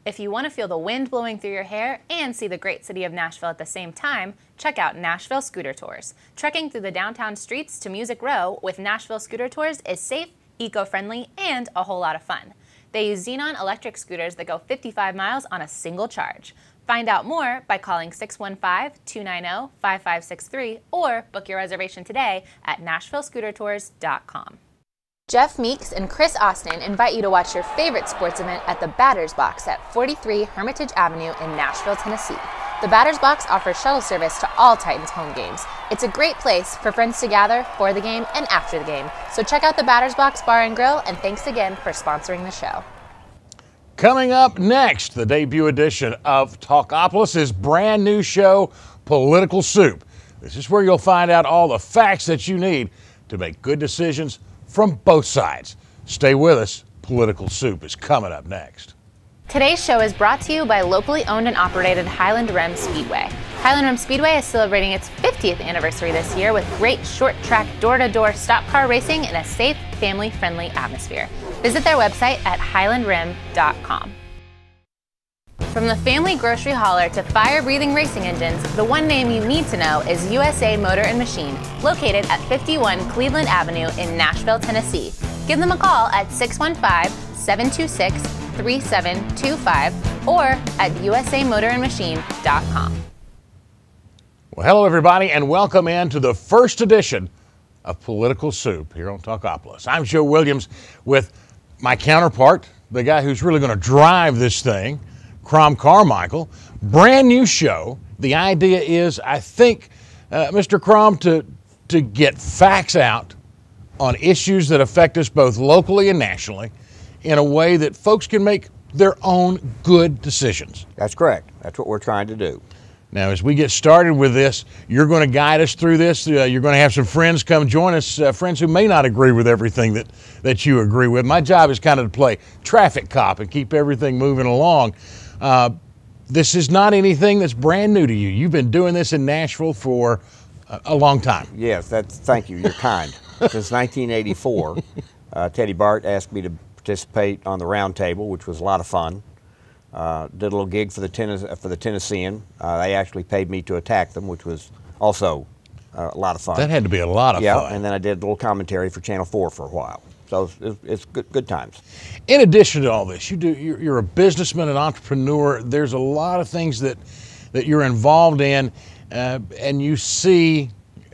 If you want to feel the wind blowing through your hair and see the great city of Nashville at the same time, check out Nashville Scooter Tours. Trekking through the downtown streets to Music Row with Nashville Scooter Tours is safe, eco-friendly, and a whole lot of fun. They use Xenon electric scooters that go 55 miles on a single charge. Find out more by calling 615-290-5563 or book your reservation today at NashvilleScooterTours.com. Jeff Meeks and Chris Austin invite you to watch your favorite sports event at the Batters Box at 43 Hermitage Avenue in Nashville, Tennessee. The Batters Box offers shuttle service to all Titans home games. It's a great place for friends to gather for the game and after the game. So check out the Batters Box Bar and Grill, and thanks again for sponsoring the show. Coming up next, the debut edition of TalkApolis' brand new show, Political Soup. This is where you'll find out all the facts that you need to make good decisions from both sides. Stay with us. Political Soup is coming up next. Today's show is brought to you by locally owned and operated Highland Rim Speedway. Highland Rim Speedway is celebrating its 50th anniversary this year with great short-track, door-to-door stock car racing in a safe, family-friendly atmosphere. Visit their website at highlandrim.com. From the family grocery hauler to fire-breathing racing engines, the one name you need to know is USA Motor and Machine, located at 51 Cleveland Avenue in Nashville, Tennessee. Give them a call at 615-726-3725 or at usamotorandmachine.com. Well, hello, everybody, and welcome into the first edition of Political Soup here on TalkApolis. I'm Joe Williams with my counterpart, the guy who's really going to drive this thing, Crom Carmichael. Brand new show. The idea is, I think, Mr. Crom, to get facts out on issues that affect us both locally and nationally in a way that folks can make their own good decisions. That's correct. That's what we're trying to do. Now, as we get started with this, you're going to guide us through this. You're going to have some friends come join us, friends who may not agree with everything that you agree with. My job is kind of to play traffic cop and keep everything moving along. This is not anything that's brand new to you. You've been doing this in Nashville for a long time. Yes, thank you. You're kind. Since 1984, Teddy Bart asked me to participate on the round table, which was a lot of fun. Did a little gig for the Tennessean. They actually paid me to attack them, which was also a lot of fun. That had to be a lot of fun. Yeah, and then I did a little commentary for Channel 4 for a while. So it's good times. In addition to all this, you're a businessman, an entrepreneur. There's a lot of things that you're involved in, and you see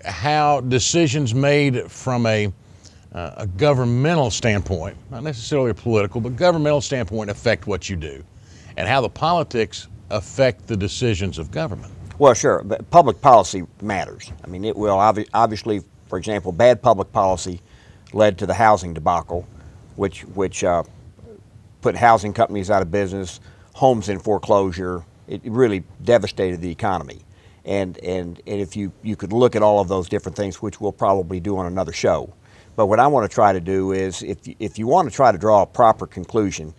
how decisions made from a governmental standpoint, not necessarily a political, but governmental standpoint, affect what you do, and how the politics affect the decisions of government. Well, sure, but public policy matters. I mean, it will obviously, for example, bad public policy led to the housing debacle, which put housing companies out of business, homes in foreclosure. It really devastated the economy. And if you could look at all of those different things, which we'll probably do on another show. But what I want to try to do is, if you want to try to draw a proper conclusion,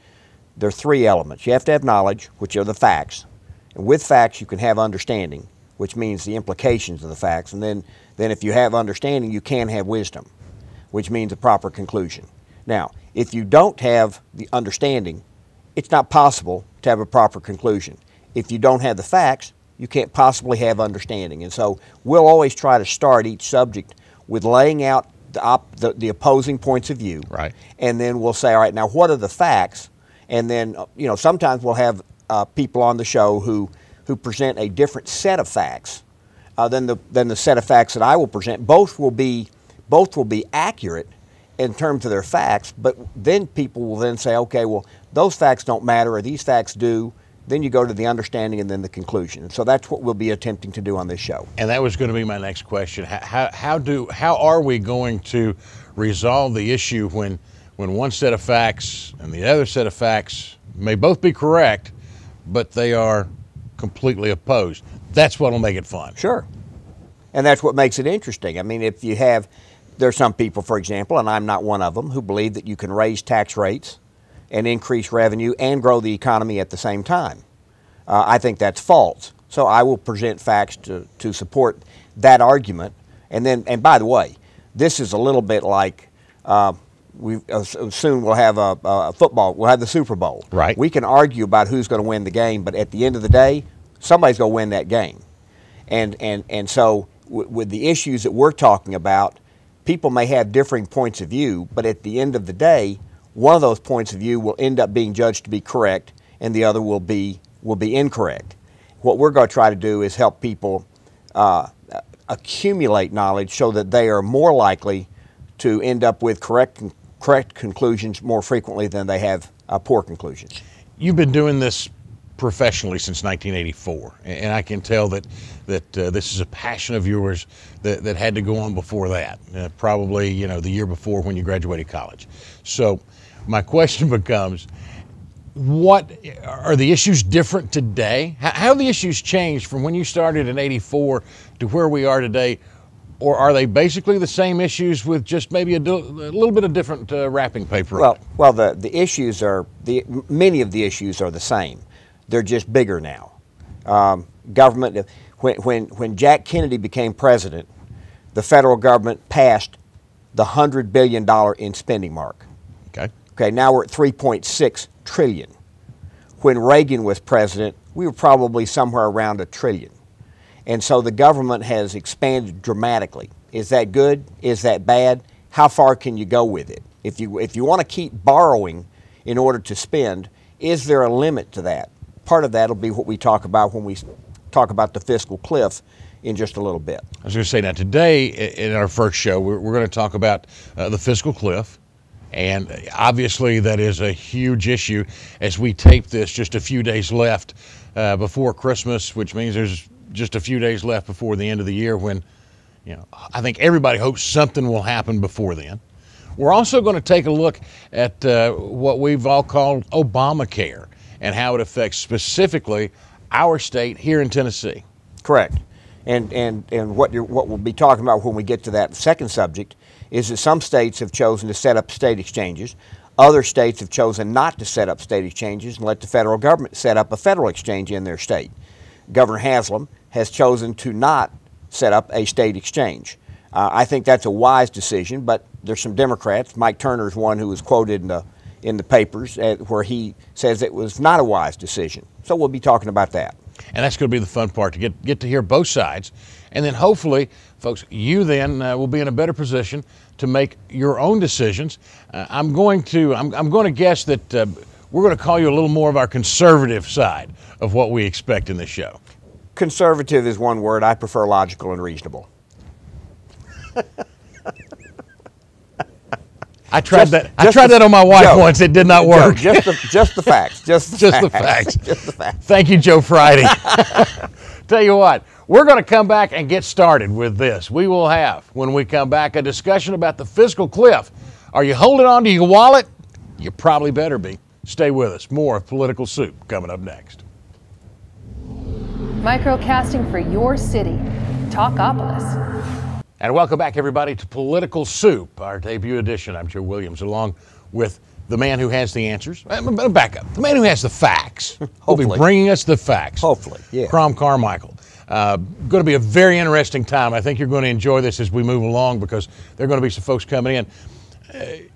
there are three elements. You have to have knowledge, which are the facts. And with facts, you can have understanding, which means the implications of the facts. And then if you have understanding, you can have wisdom, which means a proper conclusion. Now, if you don't have the understanding, it's not possible to have a proper conclusion. If you don't have the facts, you can't possibly have understanding. And so we'll always try to start each subject with laying out the opposing points of view. Right. And then we'll say, all right, now what are the facts? And then, sometimes we'll have people on the show who present a different set of facts than the set of facts that I will present. Both will be accurate in terms of their facts, but then people will then say, okay, well, those facts don't matter, or these facts do. Then you go to the understanding and then the conclusion. And so that's what we'll be attempting to do on this show. And that was going to be my next question. How are we going to resolve the issue when one set of facts and the other set of facts may both be correct, but they are completely opposed? That's what will make it fun. Sure. And that's what makes it interesting. I mean, there's some people, for example, and I'm not one of them, who believe that you can raise tax rates and increase revenue and grow the economy at the same time. I think that's false. So I will present facts to support that argument. And by the way, this is a little bit like soon we'll have a football. We'll have the Super Bowl. Right. We can argue about who's going to win the game, but at the end of the day, somebody's going to win that game. And so with the issues that we're talking about, people may have differing points of view, but at the end of the day, one of those points of view will end up being judged to be correct, and the other will be incorrect. What we're going to try to do is help people accumulate knowledge so that they are more likely to end up with correct conclusions more frequently than they have poor conclusions. You've been doing this professionally since 1984, and I can tell that this is a passion of yours that had to go on before that, probably the year before when you graduated college. So my question becomes, what are the issues different today? How have the issues changed from when you started in '84 to where we are today? Or are they basically the same issues with just maybe a little bit of different wrapping paper? Well, the issues are many of the issues are the same. They're just bigger now. Government, when Jack Kennedy became president, the federal government passed the $100 billion in spending mark. Okay, now we're at 3.6 trillion. When Reagan was president, we were probably somewhere around $1 trillion. And so the government has expanded dramatically. Is that good? Is that bad? How far can you go with it? If you want to keep borrowing in order to spend, is there a limit to that? Part of that will be what we talk about when we talk about the fiscal cliff in just a little bit. I was going to say, now today in our first show, we're going to talk about the fiscal cliff. And obviously that is a huge issue as we tape this, just a few days left before Christmas, which means there's just a few days left before the end of the year when, I think everybody hopes something will happen before then. We're also going to take a look at what we've all called Obamacare and how it affects specifically our state here in Tennessee. Correct. And what we'll be talking about when we get to that second subject is that some states have chosen to set up state exchanges. Other states have chosen not to set up state exchanges and let the federal government set up a federal exchange in their state. Governor Haslam has chosen to not set up a state exchange. I think that's a wise decision, but there's some Democrats. Mike Turner is one who was quoted in the papers where he says it was not a wise decision. So we'll be talking about that. And that's going to be the fun part, to get to hear both sides. And then hopefully, folks, you then will be in a better position to make your own decisions. I'm going to guess that we're going to call you a little more of our conservative side of what we expect in this show. Conservative is one word. I prefer logical and reasonable. I tried that on my wife Joe, once. It did not work. Joe, just the facts. Just the facts. Just the facts. Thank you, Joe Friday. Tell you what, we're going to come back and get started with this. We will have, when we come back, a discussion about the fiscal cliff. Are you holding on to your wallet? You probably better be. Stay with us. More of Political Soup coming up next. Microcasting for your city, TalkApolis. And welcome back, everybody, to Political Soup, our debut edition. I'm Joe Williams, along with the man who has the answers. Back up. The man who has the facts. He'll be bringing us the facts. Hopefully, yeah. Crom Carmichael. Going to be a very interesting time. I think you're going to enjoy this as we move along because there are going to be some folks coming in.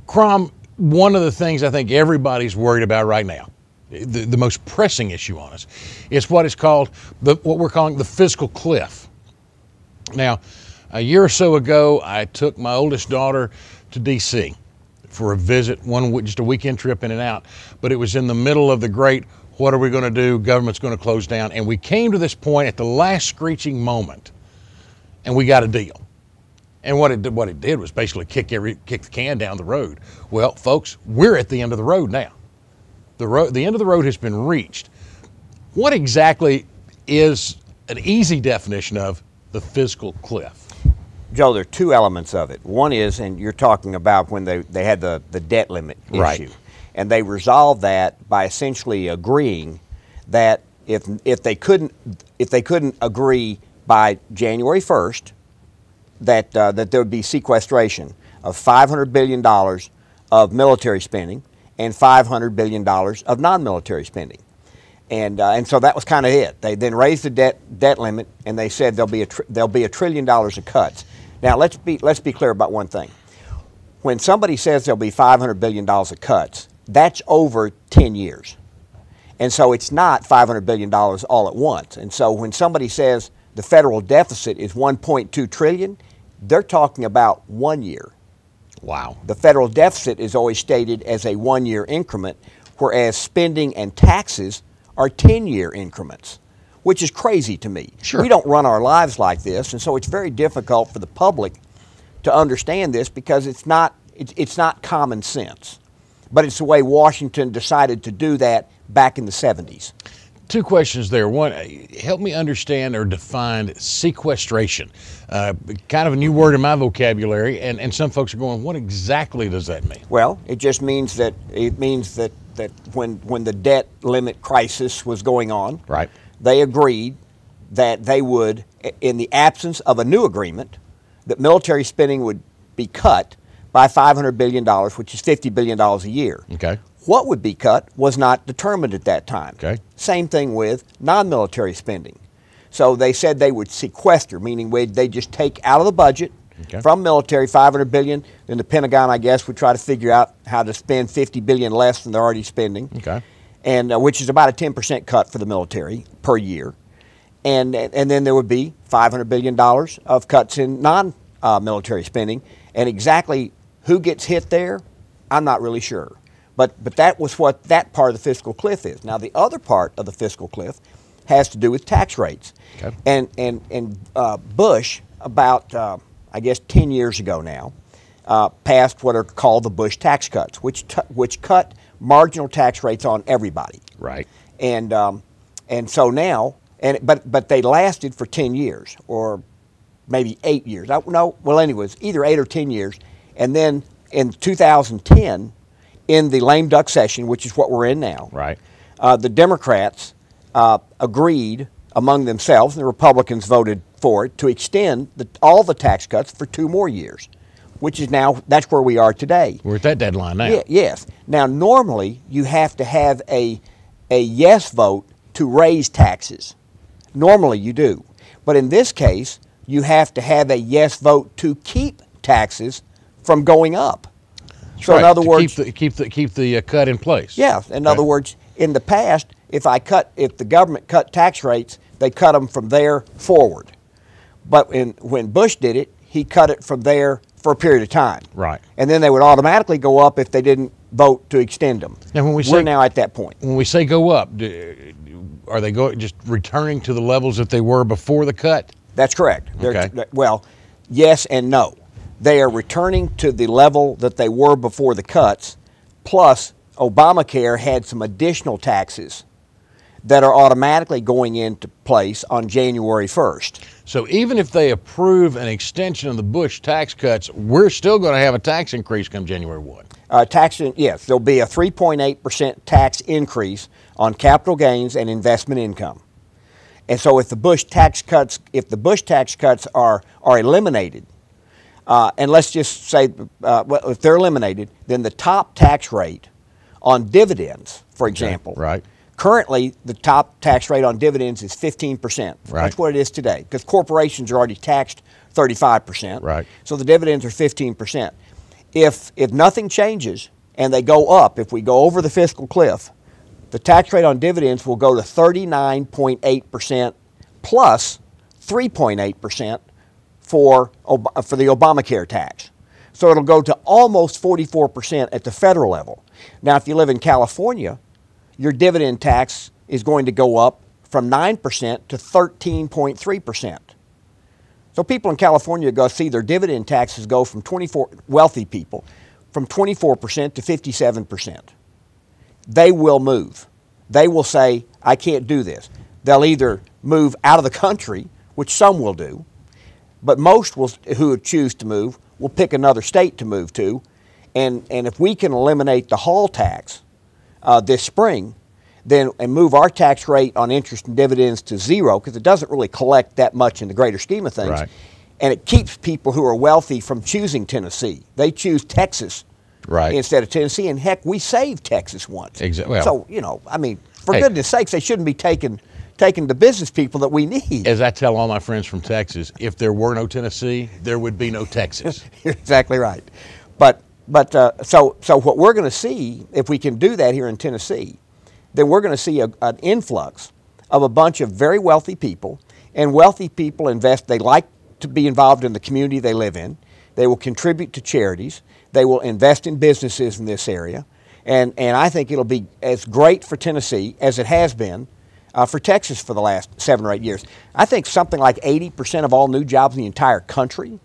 Crom, one of the things I think everybody's worried about right now, the most pressing issue on us, is what is called what we're calling the fiscal cliff. Now, a year or so ago, I took my oldest daughter to D.C. for a visit, just a weekend trip in and out. But it was in the middle of the great, what are we going to do? Government's going to close down. And we came to this point at the last screeching moment, and we got a deal. And what it did was basically kick the can down the road. Well, folks, we're at the end of the road now. The end of the road has been reached. What exactly is an easy definition of the fiscal cliff? Joe, there are two elements of it. One is, and you're talking about when they had the debt limit issue. Right. And they resolved that by essentially agreeing that if they couldn't agree by January 1st, that there would be sequestration of $500 billion of military spending and $500 billion of non-military spending. And so that was kind of it. They then raised the debt limit, and they said there'll be $1 trillion of cuts. Now let's be clear about one thing. when somebody says there'll be $500 billion of cuts, that's over 10 years. And so it's not $500 billion all at once. And so when somebody says the federal deficit is $1.2 trillion, they're talking about 1 year. Wow. The federal deficit is always stated as a 1 year increment, whereas spending and taxes are 10-year increments, which is crazy to me. Sure. We don't run our lives like this, and so it's very difficult for the public to understand this because it's not common sense. But it's the way Washington decided to do that back in the 70s. Two questions there. One, help me understand or define sequestration. Kind of a new word in my vocabulary, and some folks are going, what exactly does that mean? Well, it just means that when the debt limit crisis was going on, right, they agreed that they would, in the absence of a new agreement, that military spending would be cut by $500 billion, which is $50 billion a year. Okay. What would be cut was not determined at that time. Okay. Same thing with non-military spending. So they said they would sequester, meaning they just take out of the budget from military $500 billion. Then the Pentagon, I guess, would try to figure out how to spend $50 billion less than they're already spending. Okay. And which is about a 10% cut for the military per year. And then there would be $500 billion of cuts in non-military spending. And exactly who gets hit there, I'm not really sure. But that was what that part of the fiscal cliff is. Now, the other part of the fiscal cliff has to do with tax rates. Okay. And Bush, about, I guess, 10 years ago now, passed what are called the Bush tax cuts, which cut marginal tax rates on everybody. Right. And so now, but they lasted for 10 years or maybe 8 years. Well, anyways, either 8 or 10 years. And then in 2010, in the lame duck session, which is what we're in now, right, the Democrats agreed among themselves, and the Republicans voted for it, to extend all the tax cuts for 2 more years, which is now, that's where we are today. We're at that deadline now. Yes. Now, normally, you have to have a yes vote to raise taxes. Normally, you do. But in this case, you have to have a yes vote to keep taxes from going up. So, in other words, keep the cut in place. Yeah. In other words, in the past, if the government cut tax rates, they cut them from there forward. But when Bush did it, he cut it from there for a period of time. Right. And then they would automatically go up if they didn't vote to extend them. Now, we're now at that point. When we say go up, are they just returning to the levels that they were before the cut? That's correct. Okay. Well, yes and no. They are returning to the level that they were before the cuts, plus Obamacare had some additional taxes that are automatically going into place on January 1st. So even if they approve an extension of the Bush tax cuts, we're still going to have a tax increase come January 1. Yes, there'll be a 3.8% tax increase on capital gains and investment income. And so if the Bush tax cuts are eliminated, and let's just say, if they're eliminated, then the top tax rate on dividends, for example, right. Currently, the top tax rate on dividends is 15%. Right. That's what it is today, because corporations are already taxed 35%. Right. So the dividends are 15%. If nothing changes and they go up, if we go over the fiscal cliff, the tax rate on dividends will go to 39.8% plus 3.8% for the Obamacare tax. So it'll go to almost 44% at the federal level. Now, if you live in California, your dividend tax is going to go up from 9% to 13.3%. So people in California go see their dividend taxes go from wealthy people, from 24% to 57%. They will move. They will say, I can't do this. They'll either move out of the country, which some will do, but most who choose to move will pick another state to move to. And if we can eliminate the Hall tax this spring, and move our tax rate on interest and dividends to 0, because it doesn't really collect that much in the greater scheme of things, right. And it keeps people who are wealthy from choosing Tennessee. They choose Texas instead of Tennessee, and heck, we saved Texas once. Exactly. Well, so, for goodness sakes, they shouldn't be taking the business people that we need. As I tell all my friends from Texas, if there were no Tennessee, there would be no Texas. You're exactly right. But So what we're going to see, if we can do that here in Tennessee, then we're going to see an influx of a bunch of very wealthy people. And wealthy people invest. They like to be involved in the community they live in. They will contribute to charities. They will invest in businesses in this area. And I think it'll be as great for Tennessee as it has been for Texas for the last 7 or 8 years. I think something like 80% of all new jobs in the entire country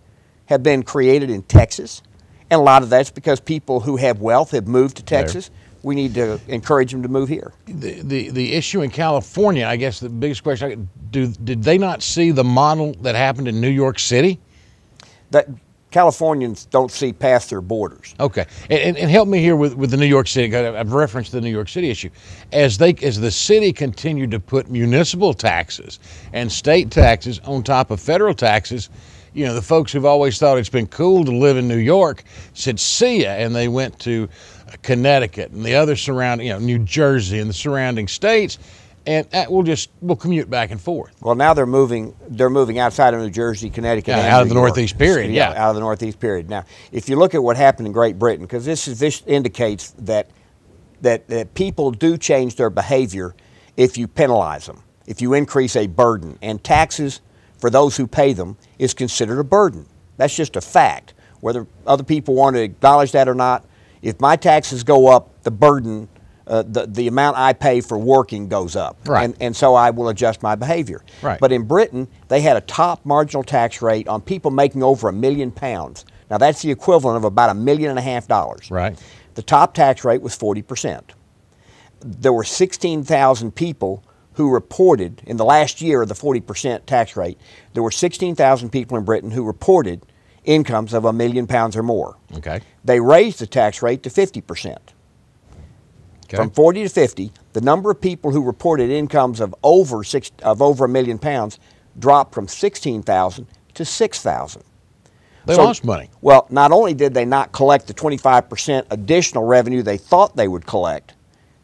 have been created in Texas. And a lot of that's because people who have wealth have moved to Texas. We need to encourage them to move here. The issue in California, I guess the biggest question, did they not see the model that happened in New York City? That Californians don't see past their borders. Okay, and help me here with the New York City. I've referenced the New York City issue. As the city continued to put municipal taxes and state taxes on top of federal taxes, you know, the folks who've always thought it's been cool to live in New York said, see ya, and they went to Connecticut and the other surrounding, New Jersey and the surrounding states, and we'll commute back and forth. Well, now they're moving outside of New Jersey, Connecticut, and out of the Northeast period. Yeah, out of the Northeast period. Now, if you look at what happened in Great Britain, because this indicates that people do change their behavior if you penalize them, if you increase a burden, and taxes for those who pay them is considered a burden. That's just a fact. Whether other people want to acknowledge that or not, if my taxes go up, the burden, the amount I pay for working goes up. Right. And so I will adjust my behavior. Right. But in Britain, they had a top marginal tax rate on people making over £1 million. Now that's the equivalent of about $1.5 million. Right. The top tax rate was 40%. There were 16,000 people who reported, in the last year of the 40% tax rate, there were 16,000 people in Britain who reported incomes of £1 million or more. Okay. They raised the tax rate to 50%. Okay. From 40 to 50, the number of people who reported incomes of over £1 million dropped from 16,000 to 6,000. They lost money. Well, not only did they not collect the 25% additional revenue they thought they would collect,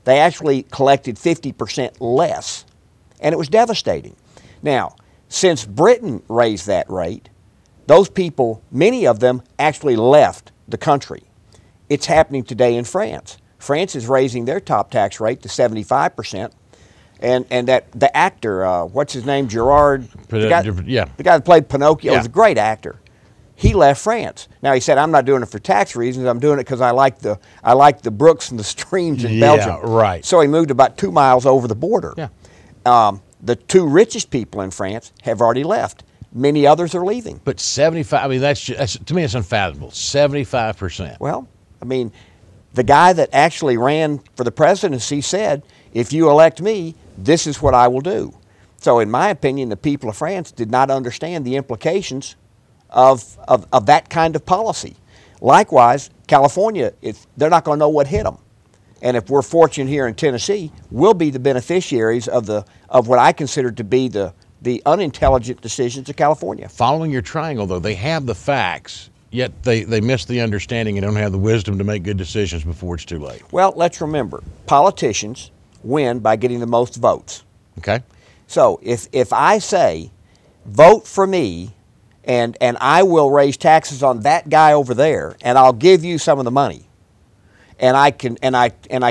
they actually collected 50% less, and it was devastating. Now, since Britain raised that rate, those people, many of them, actually left the country. It's happening today in France. France is raising their top tax rate to 75%, and that the actor, what's his name, Gerard, the guy that played Pinocchio, was a great actor. He left France. Now he said, "I'm not doing it for tax reasons. I'm doing it because I like the brooks and the streams in Belgium." Right. So he moved about 2 miles over the border. Yeah. The 2 richest people in France have already left. Many others are leaving. But 75. I mean, that's to me, it's unfathomable. 75%. Well, I mean, the guy that actually ran for the presidency said, "If you elect me, this is what I will do." So, in my opinion, the people of France did not understand the implications of that kind of policy. Likewise, California, they're not going to know what hit them. And if we're fortunate here in Tennessee, we'll be the beneficiaries of what I consider to be the unintelligent decisions of California. Following your triangle, though, they have the facts, yet they miss the understanding and don't have the wisdom to make good decisions before it's too late. Well, let's remember, politicians win by getting the most votes. Okay. So if I say, vote for me, and I will raise taxes on that guy over there, and I'll give you some of the money, and I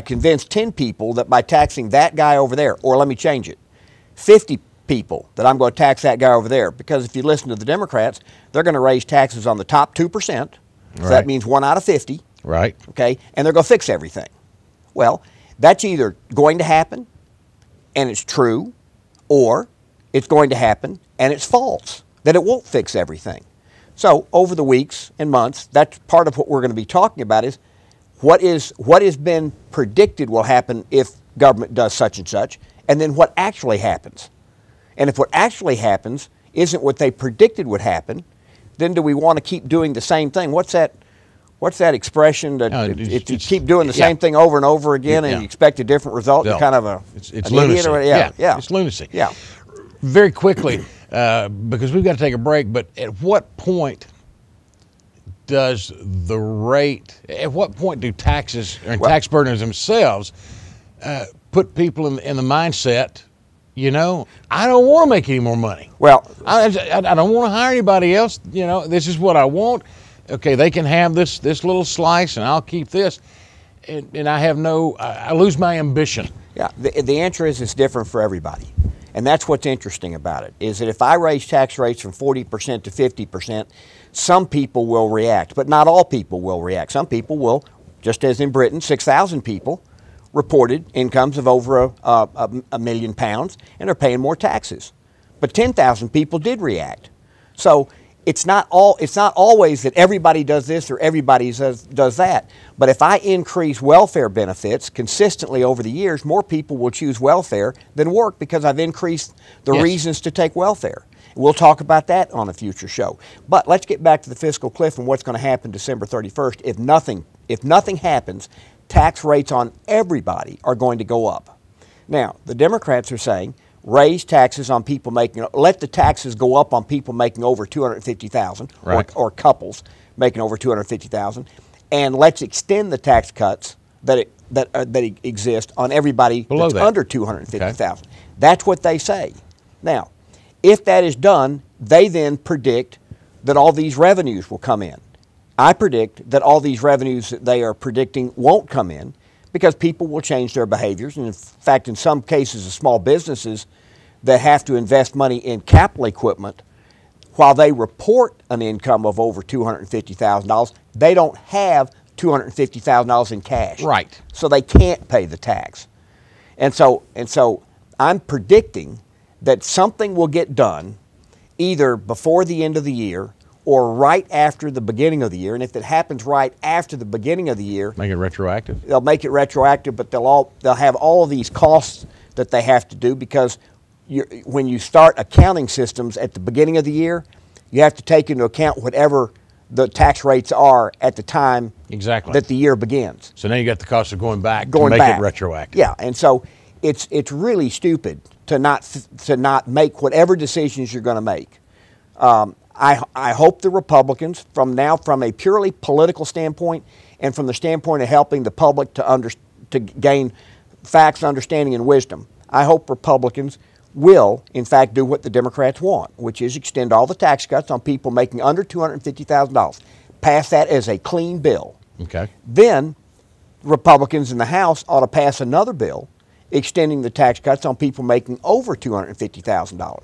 convince 10 people that by taxing that guy over there, or let me change it, 50 people that I'm going to tax that guy over there, because if you listen to the Democrats, they're going to raise taxes on the top 2%. So that means 1 out of 50. Right. Okay, and they're going to fix everything. Well, that's either going to happen, and it's true, or it's going to happen, and it's false, that it won't fix everything. So over the weeks and months, that's part of what we're going to be talking about is what has been predicted will happen if government does such and such, and then what actually happens. And if what actually happens isn't what they predicted would happen, then do we want to keep doing the same thing? What's that expression that if you keep doing the same thing over and over again and you expect a different result, you're kind of it's lunacy. Yeah, it's lunacy. Yeah. Very quickly, because we've got to take a break, but at what point do taxes and tax burdens themselves put people in the mindset, I don't want to make any more money. Well, I don't want to hire anybody else. This is what I want. okay, they can have this little slice, and I'll keep this, and I lose my ambition. Yeah, the answer is it's different for everybody. And that's what's interesting about it, is that if I raise tax rates from 40% to 50%, some people will react, but not all people will react. Some people will, just as in Britain, 6,000 people reported incomes of over a million pounds, and are paying more taxes. But 10,000 people did react. So it's not always that everybody does this or everybody does that. But if I increase welfare benefits consistently over the years, more people will choose welfare than work because I've increased the reasons to take welfare. We'll talk about that on a future show. But let's get back to the fiscal cliff and what's going to happen December 31st. If nothing happens, tax rates on everybody are going to go up. Now, the Democrats are saying, raise taxes on people let the taxes go up on people making over $250,000, right, or couples making over $250,000, and let's extend the tax cuts that exist on everybody that's under $250,000. Okay. That's what they say. Now, if that is done, they then predict that all these revenues will come in. I predict that all these revenues that they are predicting won't come in, because people will change their behaviors. And in fact, in some cases, the small businesses that have to invest money in capital equipment, while they report an income of over $250,000, they don't have $250,000 in cash. Right. So they can't pay the tax. And so I'm predicting that something will get done either before the end of the year or right after the beginning of the year. And if it happens right after the beginning of the year, make it retroactive. They'll make it retroactive, but they'll have all of these costs that they have to do, because when you start accounting systems at the beginning of the year, you have to take into account whatever the tax rates are at the time that the year begins. So now you got the cost of going back to make it retroactive. Yeah, and so it's really stupid to not make whatever decisions you're going to make. I hope the Republicans, from a purely political standpoint and from the standpoint of helping the public to gain facts, understanding, and wisdom, I hope Republicans will, in fact, do what the Democrats want, which is extend all the tax cuts on people making under $250,000. Pass that as a clean bill. Okay. Then Republicans in the House ought to pass another bill extending the tax cuts on people making over $250,000.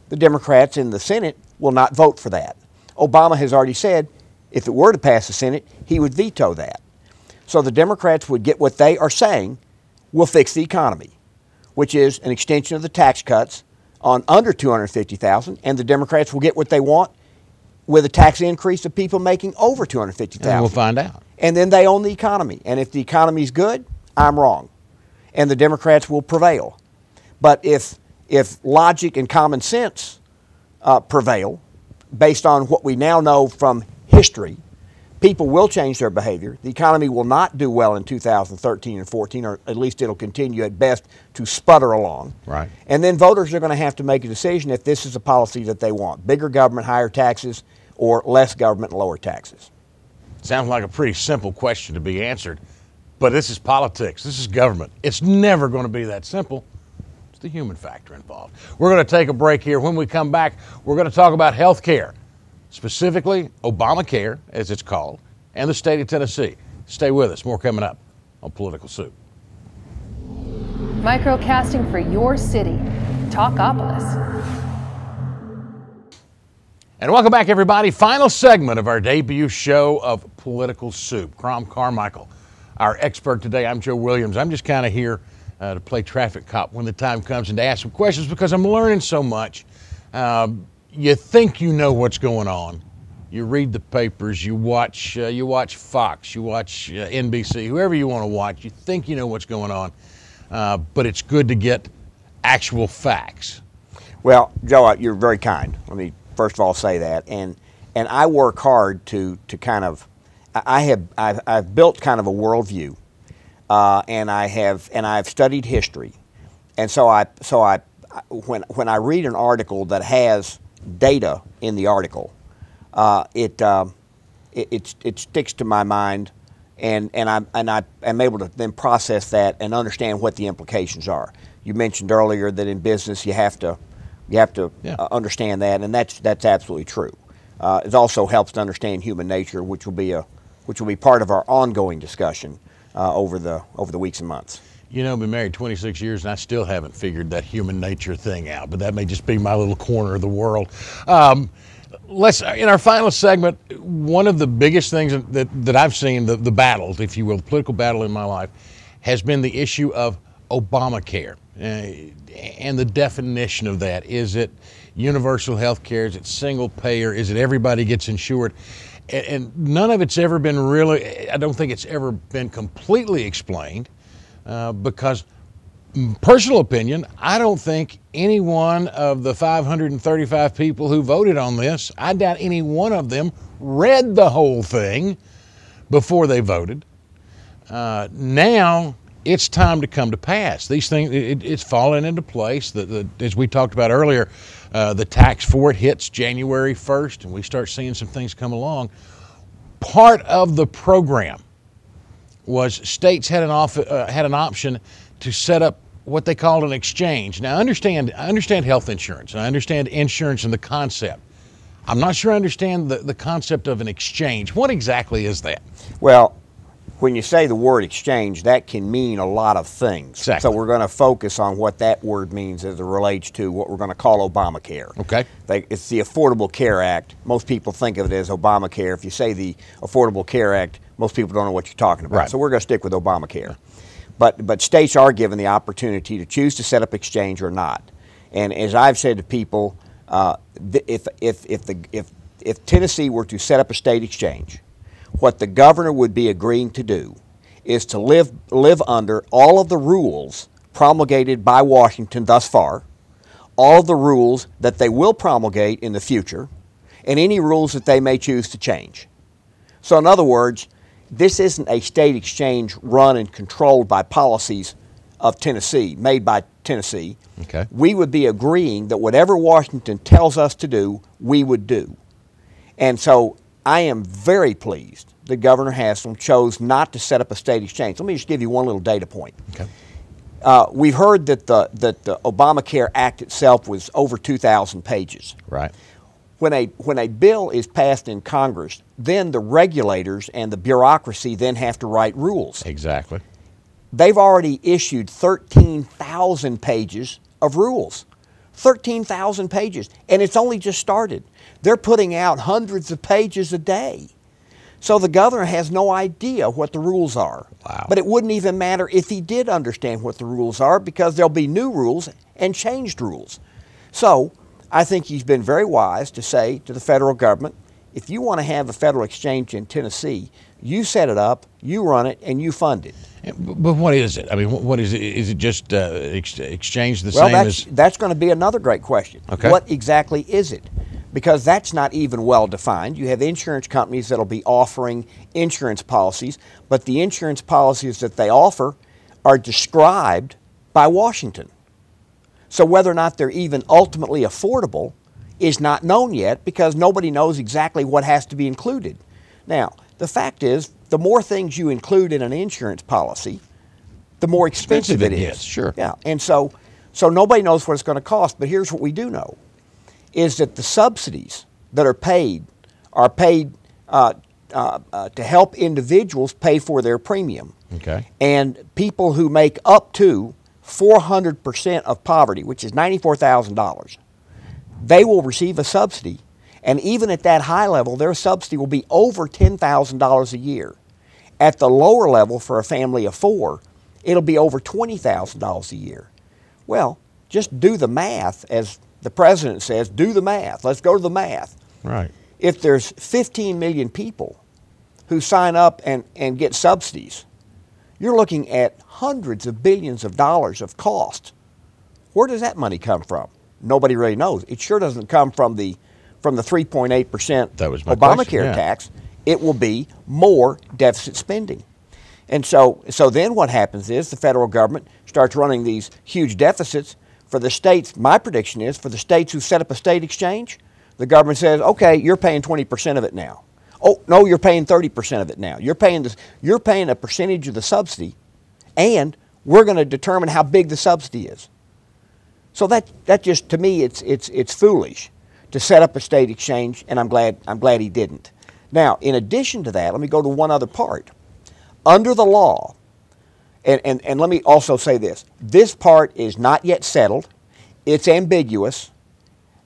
The Democrats in the Senate will not vote for that. Obama has already said if it were to pass the Senate, he would veto that. So the Democrats would get what they are saying will fix the economy, which is an extension of the tax cuts on under $250,000, and the Democrats will get what they want with a tax increase of people making over $250,000. And we'll find out. And then they own the economy. And if the economy's good, I'm wrong. And the Democrats will prevail. But if logic and common sense prevail, based on what we now know from history, people will change their behavior. The economy will not do well in 2013 and 14, or at least it'll continue at best to sputter along. Right. And then voters are going to have to make a decision if this is a policy that they want: bigger government, higher taxes, or less government, lower taxes. Sounds like a pretty simple question to be answered, but this is politics. This is government. It's never going to be that simple. It's the human factor involved. We're going to take a break here. When we come back, we're going to talk about health care, specifically Obamacare, as it's called, and the state of Tennessee. Stay with us. More coming up on Political Soup. Microcasting for your city. TalkApolis. And welcome back, everybody. Final segment of our debut show of Political Soup. Crom Carmichael, our expert today. I'm Joe Williams. I'm just kind of here to play traffic cop when the time comes and to ask some questions, because I'm learning so much. You think you know what's going on. You read the papers, you watch Fox, you watch NBC, whoever you want to watch. You think you know what's going on, but it's good to get actual facts. Well, Joe, you're very kind. Let me first of all say that, and I work hard to kind of, I've built kind of a worldview, and I've studied history, and so when I read an article that has data in the article, it sticks to my mind, and I'm able to then process that and understand what the implications are. You mentioned earlier that in business you have to understand that, and that's absolutely true. it also helps to understand human nature, which will be part of our ongoing discussion over the weeks and months. You know, I've been married 26 years and I still haven't figured that human nature thing out, but that may just be my little corner of the world. In our final segment, one of the biggest things that I've seen, the battles, if you will, the political battle in my life, has been the issue of Obamacare and the definition of that. Is it universal health care? Is it single payer? Is it everybody gets insured? And none of it's ever been really, I don't think it's ever been completely explained. Because, personal opinion, I don't think any one of the 535 people who voted on this, I doubt any one of them read the whole thing before they voted. Now it's time to come to pass. These things, it's falling into place. As we talked about earlier, the tax for it hits January 1st, and we start seeing some things come along. Part of the program was states had an option to set up what they called an exchange. Now, I understand health insurance, and I understand insurance and the concept. I'm not sure I understand the concept of an exchange. What exactly is that? Well, when you say the word exchange, that can mean a lot of things. Exactly. So we're going to focus on what that word means as it relates to what we're going to call Obamacare. Okay. It's the Affordable Care Act. Most people think of it as Obamacare. If you say the Affordable Care Act, most people don't know what you're talking about. Right. So we're going to stick with Obamacare. But states are given the opportunity to choose to set up exchange or not. And as I've said to people, if Tennessee were to set up a state exchange, what the governor would be agreeing to do is to live under all of the rules promulgated by Washington thus far, all of the rules that they will promulgate in the future, and any rules that they may choose to change. So in other words, this isn't a state exchange run and controlled by policies of Tennessee, made by Tennessee. Okay. We would be agreeing that whatever Washington tells us to do, we would do. And so I am very pleased that Governor Haslam chose not to set up a state exchange. Let me just give you one little data point. Okay. We've heard that the Obamacare Act itself was over 2,000 pages. Right. When a bill is passed in Congress, then the regulators and the bureaucracy then have to write rules. Exactly. They've already issued 13,000 pages of rules. 13,000 pages. And it's only just started. They're putting out hundreds of pages a day. So the governor has no idea what the rules are. Wow. But it wouldn't even matter if he did understand what the rules are, because there'll be new rules and changed rules. So I think he's been very wise to say to the federal government, if you want to have a federal exchange in Tennessee, you set it up, you run it, and you fund it. But what is it? I mean, what is it? Is it just exchange the Well, same as? that's going to be another great question. Okay. What exactly is it? Because that's not even well defined. You have insurance companies that'll be offering insurance policies, but the insurance policies that they offer are described by Washington. So whether or not they're even ultimately affordable is not known yet, because nobody knows exactly what has to be included. Now, the fact is, the more things you include in an insurance policy, the more expensive it is. Sure. Yeah, and so nobody knows what it's going to cost. But here's what we do know, is that the subsidies that are paid to help individuals pay for their premium. Okay. And people who make up to 400% of poverty, which is $94,000, they will receive a subsidy. And even at that high level, their subsidy will be over $10,000 a year. At the lower level, for a family of four, it'll be over $20,000 a year. Well, just do the math, as the president says, do the math. Let's go to the math. Right. If there's 15 million people who sign up and get subsidies, you're looking at hundreds of billions of dollars of cost. Where does that money come from? Nobody really knows. It sure doesn't come from the 3.8% Obamacare tax. It will be more deficit spending. And so then what happens is the federal government starts running these huge deficits. For the states, my prediction is, for the states who set up a state exchange, the government says, okay, you're paying 20% of it now. Oh, no, you're paying 30% of it now. You're paying a percentage of the subsidy, and we're going to determine how big the subsidy is. So that just, to me, it's foolish to set up a state exchange, and I'm glad he didn't. Now, in addition to that, let me go to one other part. Under the law, and let me also say this. This part is not yet settled. It's ambiguous.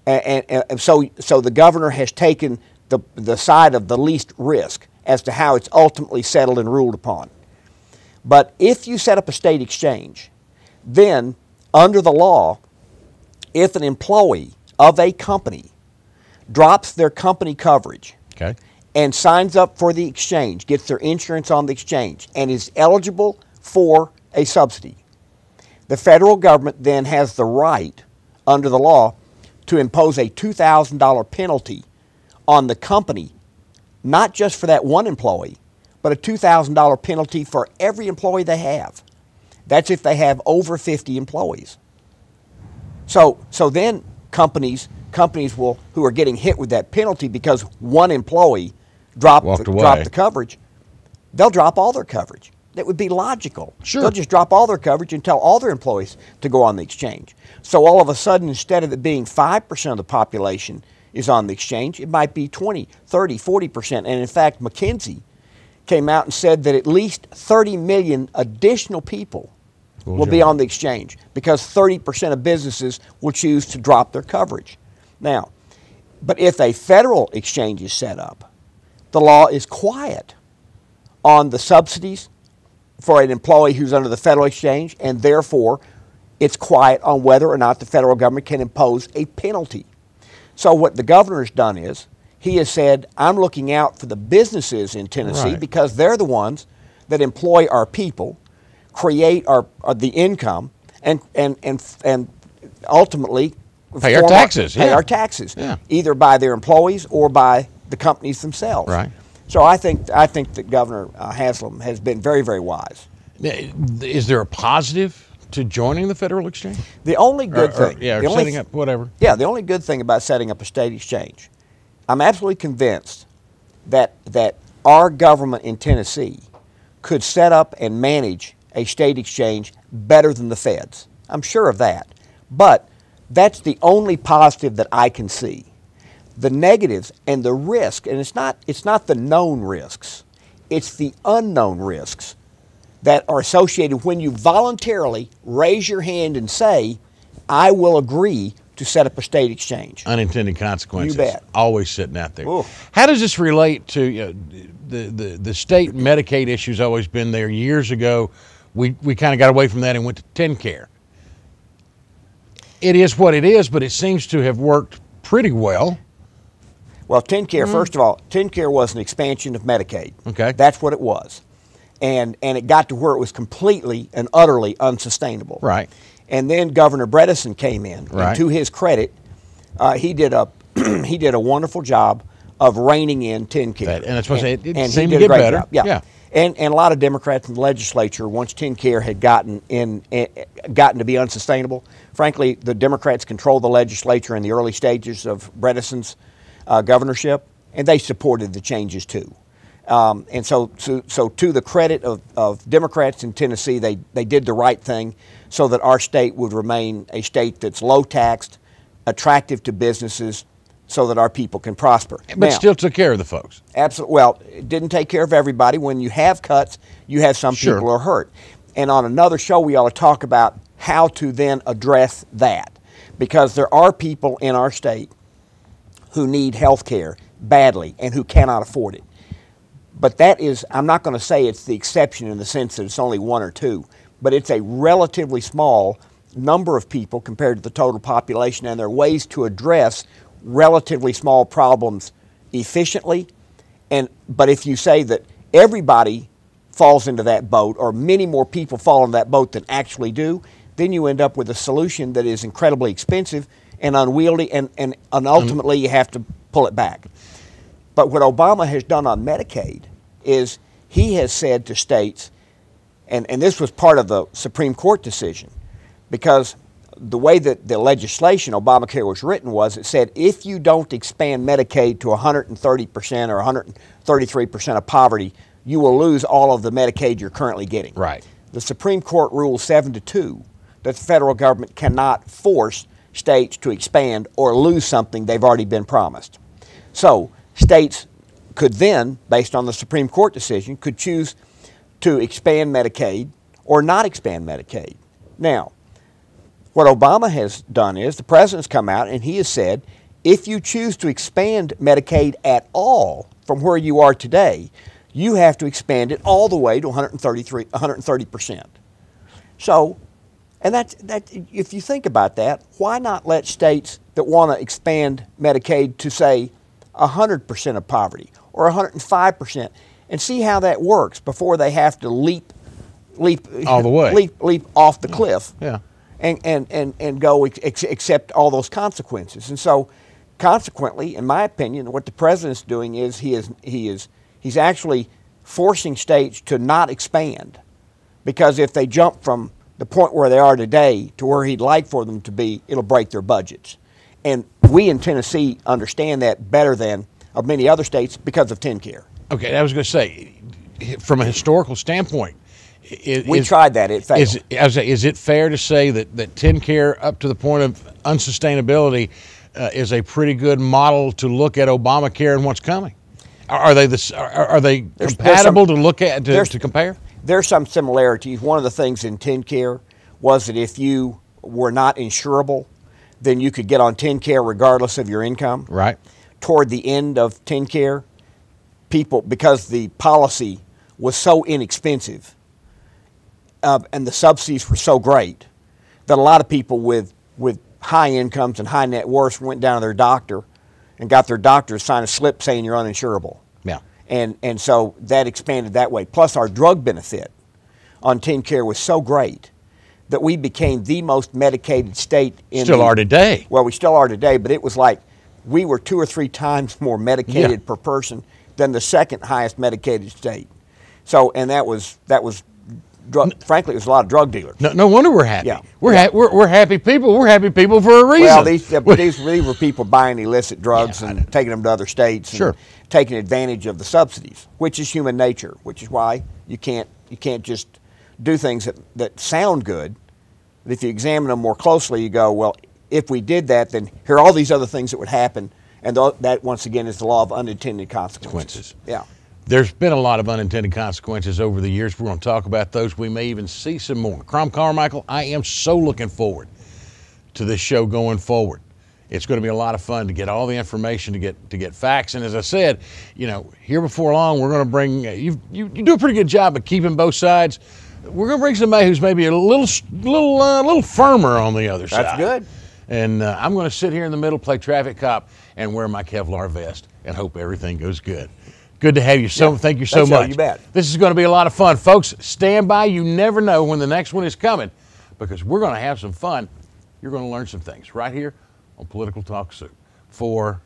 And so the governor has taken the side of the least risk as to how it's ultimately settled and ruled upon. But if you set up a state exchange, then under the law, if an employee of a company drops their company coverage and signs up for the exchange, gets their insurance on the exchange, and is eligible for a subsidy, the federal government then has the right, under the law, to impose a $2,000 penalty on the company, not just for that one employee, but a $2,000 penalty for every employee they have. That's if they have over 50 employees. So then companies will, who are getting hit with that penalty because one employee dropped the coverage, they'll drop all their coverage. That would be logical. Sure. They'll just drop all their coverage and tell all their employees to go on the exchange. So all of a sudden, instead of it being 5% of the population is on the exchange, it might be 20, 30, 40%. And in fact, McKinsey came out and said that at least 30 million additional people will be on the exchange because 30% of businesses will choose to drop their coverage. Now, but if a federal exchange is set up, the law is quiet on the subsidies for an employee who's under the federal exchange, and therefore it's quiet on whether or not the federal government can impose a penalty. So what the governor has done is he has said, I'm looking out for the businesses in Tennessee because they're the ones that employ our people, create the income, and ultimately pay our taxes. Our taxes, either by their employees or by the companies themselves. Right. So I think that Governor Haslam has been very, very wise. Is there a positive to joining the federal exchange? The only good thing, setting up whatever. Yeah, the only good thing about setting up a state exchange, I'm absolutely convinced that our government in Tennessee could set up and manage a state exchange better than the feds. I'm sure of that. But that's the only positive that I can see. The negatives and the risk, and it's not the known risks, it's the unknown risks that are associated when you voluntarily raise your hand and say, I will agree to set up a state exchange. Unintended consequences. You bet. Always sitting out there. Ooh. How does this relate to the state Medicaid issue's always been there? Years ago, we kind of got away from that and went to TennCare. It is what it is, but it seems to have worked pretty well. Well, TennCare, first of all, TennCare was an expansion of Medicaid. Okay. That's what it was. And it got to where it was completely and utterly unsustainable. Right. And then Governor Bredesen came in. Right. And to his credit, he did a wonderful job of reining in TennCare. And it's supposed to and seem he to did get a great better. job. Yeah. And a lot of Democrats in the legislature, once TennCare had gotten to be unsustainable, frankly, the Democrats controlled the legislature in the early stages of Bredesen's governorship, and they supported the changes too. And so to the credit of Democrats in Tennessee, they did the right thing so that our state would remain a state that's low taxed, attractive to businesses, so that our people can prosper. But now, still took care of the folks. Absolutely. Well, it didn't take care of everybody. When you have cuts, you have some people who are hurt. And on another show, we ought to talk about how to then address that, because there are people in our state who need health care badly and who cannot afford it. But that is, I'm not going to say it's the exception in the sense that it's only one or two, but it's a relatively small number of people compared to the total population, and there are ways to address relatively small problems efficiently. But if you say that everybody falls into that boat, or many more people fall into that boat than actually do, then you end up with a solution that is incredibly expensive and unwieldy, and ultimately you have to pull it back. But what Obama has done on Medicaid is he has said to states, and this was part of the Supreme Court decision, because the way that the legislation, Obamacare, was written was it said if you don't expand Medicaid to 130% or 133% of poverty, you will lose all of the Medicaid you're currently getting. Right. The Supreme Court ruled 7-2 that the federal government cannot force states to expand or lose something they've already been promised. So states could then, based on the Supreme Court decision, could choose to expand Medicaid or not expand Medicaid. Now, what Obama has done is the president's come out and he has said, if you choose to expand Medicaid at all from where you are today, you have to expand it all the way to 130%. So, and that if you think about that, why not let states that want to expand Medicaid to say 100% of poverty or 105% and see how that works before they have to leap all the way, leap off the cliff, yeah, and go accept all those consequences. And so, consequently, in my opinion, what the president's doing is he's actually forcing states to not expand, because if they jump from the point where they are today to where he'd like for them to be, it'll break their budgets. And we in Tennessee understand that better than of many other states because of TennCare. Okay, I was going to say, from a historical standpoint, we tried that. It failed. Is it fair to say that TennCare, up to the point of unsustainability, is a pretty good model to look at Obamacare and what's coming? Are they compatible to look at to compare? There's some similarities. One of the things in TennCare was that if you were not insurable, then you could get on TennCare regardless of your income. Right. Toward the end of TennCare, people, because the policy was so inexpensive and the subsidies were so great, that a lot of people with high incomes and high net worths went down to their doctor and got their doctor to sign a slip saying you're uninsurable. Yeah. And so that expanded that way. Plus our drug benefit on TennCare was so great that we became the most medicated state in Still are today. Well, we still are today, but it was like we were 2 or 3 times more medicated per person than the second highest medicated state. So, and that was frankly, it was a lot of drug dealers. No wonder we're happy. Yeah. We're happy people. We're happy people for a reason. Well, these were people buying illicit drugs and taking them to other states and taking advantage of the subsidies, which is human nature, which is why you can't just do things that sound good. But if you examine them more closely, you go, well, if we did that, then here are all these other things that would happen, and that, once again, is the law of unintended consequences. Yeah. There's been a lot of unintended consequences over the years. We're going to talk about those. We may even see some more. Crom Carmichael, I am so looking forward to this show going forward. It's going to be a lot of fun to get all the information, to get facts. And as I said, here before long, we're going to bring, you do a pretty good job of keeping both sides. We're going to bring somebody who's maybe a little firmer on the other side. That's good. And I'm going to sit here in the middle, play traffic cop, and wear my Kevlar vest and hope everything goes good. Good to have you. Thank you so much. You bet. This is going to be a lot of fun. Folks, stand by. You never know when the next one is coming, because we're going to have some fun. You're going to learn some things right here on Political Talk Soup. For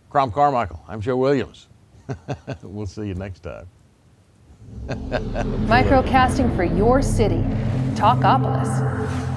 Crom Carmichael, I'm Joe Williams. We'll see you next time. Microcasting for your city. Talkopolis.